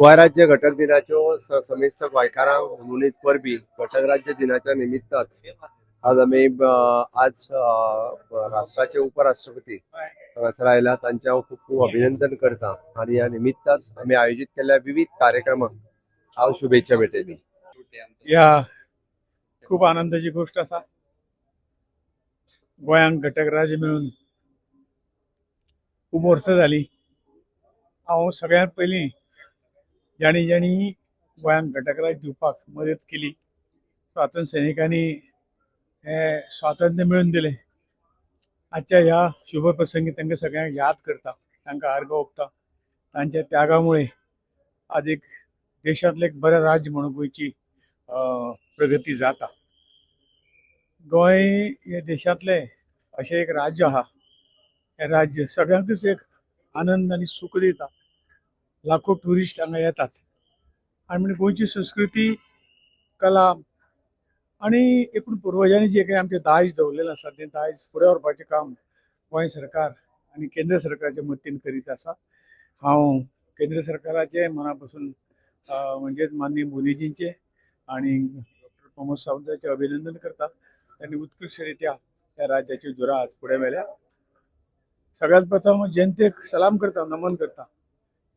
गोंय राज्य घटक दिनाच्यो समेस्त गोंयकारांक उलोवणीत परबीं घटक राज्य दिनाच्या निमित्तान आज आमी आज राष्ट्राचे उपराष्ट्रपती हांगासर आयला तांचे हांव खूब खूब अभिनंदन करता आनी ह्या निमित्तान आमी आयोजीत केल्ल्या विविध कार्यक्रमांक हांव शुभेच्छा भेटयली. या खूप आनंदाची गोष्ट असा. गोंयांक घटक राज्य मेळून खूप वर्सां जालीं. हांव सगळ्यांत पयलीं ज्यांनी ज्यांनी गोंयांक घटक राज्य दिवपाक मदत केली, स्वातंत्र्य सैनिकांनी हे स्वातंत्र्य मेळून दिलें. आजच्या ह्या शुभ प्रसंगी तांकां सगळ्यांक याद करता, तांकां अर्घ ओंपता. तांच्या त्यागामुळे आज एक देशांतलें एक बरें राज्य म्हणून गोंयची प्रगती जाता. गोंय हे देशांतलें अशें एक राज्य आहा, हे राज्य सगळ्यांकच एक आनंद आनी सूख दिता. लाखो ट्युरिस्ट हांगा येतात आनी म्हणजे गोंयची संस्कृती, कला आनी एकूण पुर्वजांनी जे काही आमचे दायज दवरलेले आसा ते दायज फुडें व्हरपाचें काम गोंय सरकार आनी केंद्र सरकाराच्या मतीन करीत आसा. हांव केंद्र सरकाराचे मना पासून म्हणजे माननीय मोदीजींचे आनी डॉक्टर प्रमोद सावंताचे अभिनंदन करता. त्यांनी उत्कृष्टरित्या या राज्याची धुरा आज फुडें व्हेल्या. सगळ्यात प्रथम जनतेक सलाम करता, नमन करता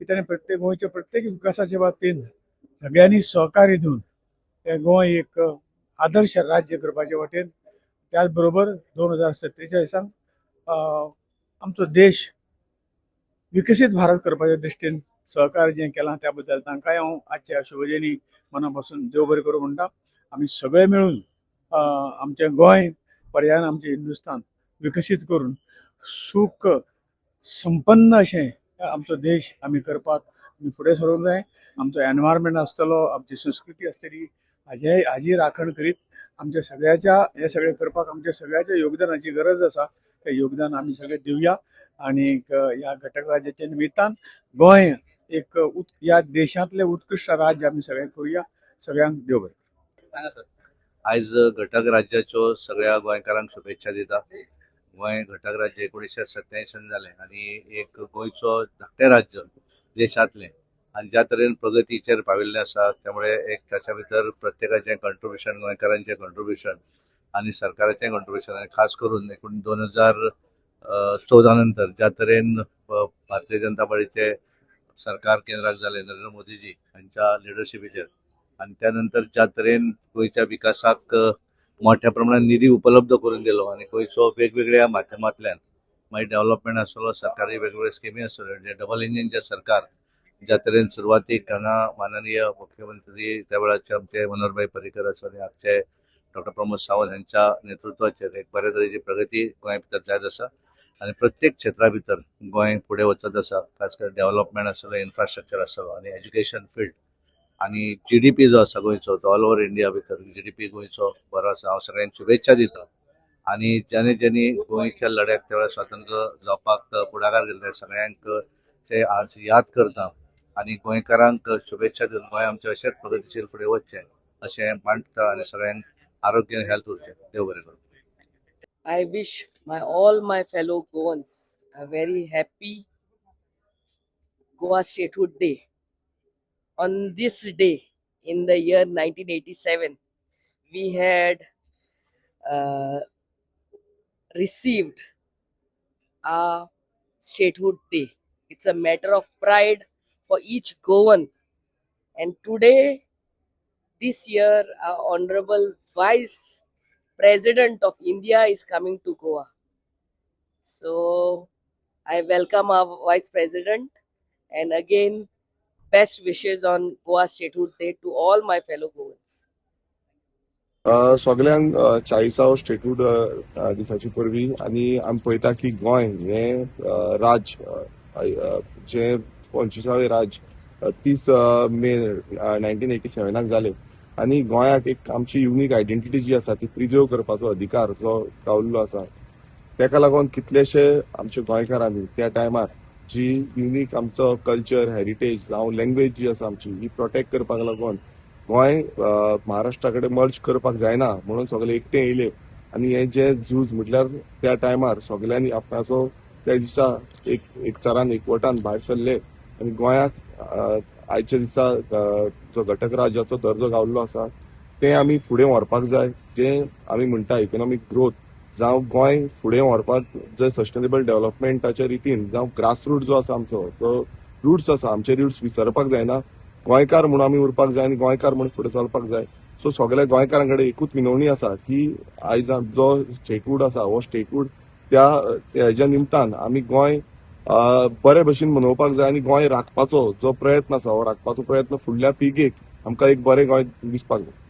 की ताणें प्रत्येक गोंयच्या प्रत्येक विकासाच्या बाबतींत सगळ्यांनी सहकार्य दिवन हे गोंय एक आदर्श राज्य करपाचे वाटेन, त्याच बरोबर 2047 आमचो देश विकसीत भारत करपाच्या दृश्टीन सहकार्य जे केलां त्या बद्दल तांकांय हांव आजच्या शुभदिनी मना पासून देव बरें करूं म्हणटा. आमी सगळे मेळून आमचें गोंय, पर्यायान आमचें हिंदुस्तान विकसीत करून सूख संपन्न अशें आमचो देश आमी करपाक आमी फुडें सरूंक जाय. आमचो एनवायरमेंट आसतलो, आमची संस्कृती आसतली, हाजी राखण करीत आमच्या सगळ्याच्या हे सगळें करपाक आमच्या सगळ्याच्या योगदानाची गरज आसा. तें योगदान आमी सगळे दिवया आनी ह्या घटक राज्याच्या निमित्तान गोंय एक ह्या देशांतलें उत्कृश्ट राज्य आमी सगळे करूया. सगळ्यांक देव बरें. आयज घटक राज्याच्यो सगळ्या गोंयकारांक शुभेच्छा दिता. गोंय घटक राज्य 1987 जालें आनी एक गोंयचो धाकटें राज्य देशांतलें आनी ज्या तरेन प्रगतीचेर पाविल्लें आसा त्यामुळे एक ताच्या भितर प्रत्येकाचें कंट्रिब्युशन, गोंयकारांचें कंट्रिब्युशन आनी सरकाराचें कंट्रिब्युशन आनी खास करून एकूण 2014 नंतर ज्या तरेन भारतीय जनता पार्टीचे सरकार केंद्राक जालें नरेंद्र मोदीजी हांच्या लिडरशिपीचेर आनी त्यानंतर ज्या तरेन गोंयच्या विकासाक मोठ्या प्रमाणात निधी उपलब्ध करून दिलो आनी गोंयचो वेगवेगळ्या माध्यमांतल्यान मागीर डेव्हलपमेंट आसलो, सरकारी वेगवेगळ्यो स्किमी आसल्यो, जे डबल इंजिनचे सरकार ज्या तरेन सुरवातीक हांगा माननीय मुख्यमंत्री त्या वेळाचे आमचे मनोहरभाई पर्रीकर आसा आनी आमचे डॉक्टर प्रमोद सावंत हांच्या नेतृत्वाचेर एक बरे तरेची प्रगती गोंया भितर जायत आसा आनी प्रत्येक क्षेत्रा भितर गोंय फुडें वचत आसा. खास करून डेव्हलपमेंट आसलो, इन्फ्रास्ट्रक्चर आसलो आनी एज्युकेशन फील्ड आनी GDP जो आसा गोंयचो तो ऑल ओव्हर इंडिया भितर GDP गोंयचो बरो आसा. हांव सगळ्यांक शुभेच्छा दिता आनी ज्यांनी ज्यांनी गोंयच्या लढ्याक त्या वेळार स्वातंत्र्य जावपाक पुढाकार घेतले सगळ्यांक ते आज याद करता आनी गोंयकारांक शुभेच्छा दिवन गोंय आमचें अशेंच प्रगतीशील फुडें वचचें अशें मांडटा आनी सगळ्यांक आरोग्य आनी हेल्थ उरचें. देव बरें करूं. I wish all my fellow Goans a very happy Goa Statehood Day. On this day, in the year 1987, we had received our statehood day. It's a matter of pride for each Goan. And today, this year, our Honorable Vice President of India is coming to Goa. So I welcome our Vice President, and again, best wishes on Goa Statehood Day to all my fellow Goans. सगळ्यांक 40व statehood दिसाची परबीं आनी आमी पळयता की गोंय हें राज्य जे 25वें राज्य 30 मे 1987 जालें आनी गोंयाक एक आमची युनीक आयडेंटिटी जी आसा ती प्रिजर्व करपाचो अधिकार जो गावल्लो आसा. तेका लागून कितलेशे आमचे गोंयकारांनी त्या टायमार जी युनीक आमचो कल्चर, हेरिटेज जावं लँग्वेज जी आसा आमची ही प्रोटेक्ट करपाक लागून गोंय महाराष्ट्रा कडेन मर्ज करपाक जायना म्हणून सगळे एकटे येयले आनी हे जे झूज म्हटल्यार त्या टायमार सगळ्यांनी आपणाचो त्या दिसा एक तरान एकवटान भायर सरले आनी गोंयाक आयच्या दिसा जो घटक राज्याचो दर्जो गावल्लो आसा ते आमी फुडें व्हरपाक जाय. जे आमी म्हणटा इकॉनॉमिक ग्रोथ जावं गोंय फुडें व्हरपाक जे सस्टेनेबल डेव्हलपमेंटाच्या रितीन जावं ग्रासरूट जो आसा आमचो तो रुट्स आसा आमचे रुट्स विसरपाक जायना. गोंयकार म्हणून आमी उरपाक जाय आनी गोंयकार म्हणून फुडें चलपाक जाय. सो सगळ्या गोंयकारां कडेन एकूच विनवणी आसा की आयज जो स्टेटहूड आसा हो स्टेटहूड त्या हेज्या निमतान आमी गोंय बरे भशेन मनोवपाक जाय आनी गोंय राखपाचो जो प्रयत्न आसा हो राखपाचो प्रयत्न फुडल्या पिळगेक आमकां एक बरें गोंय दिसपाक जाय.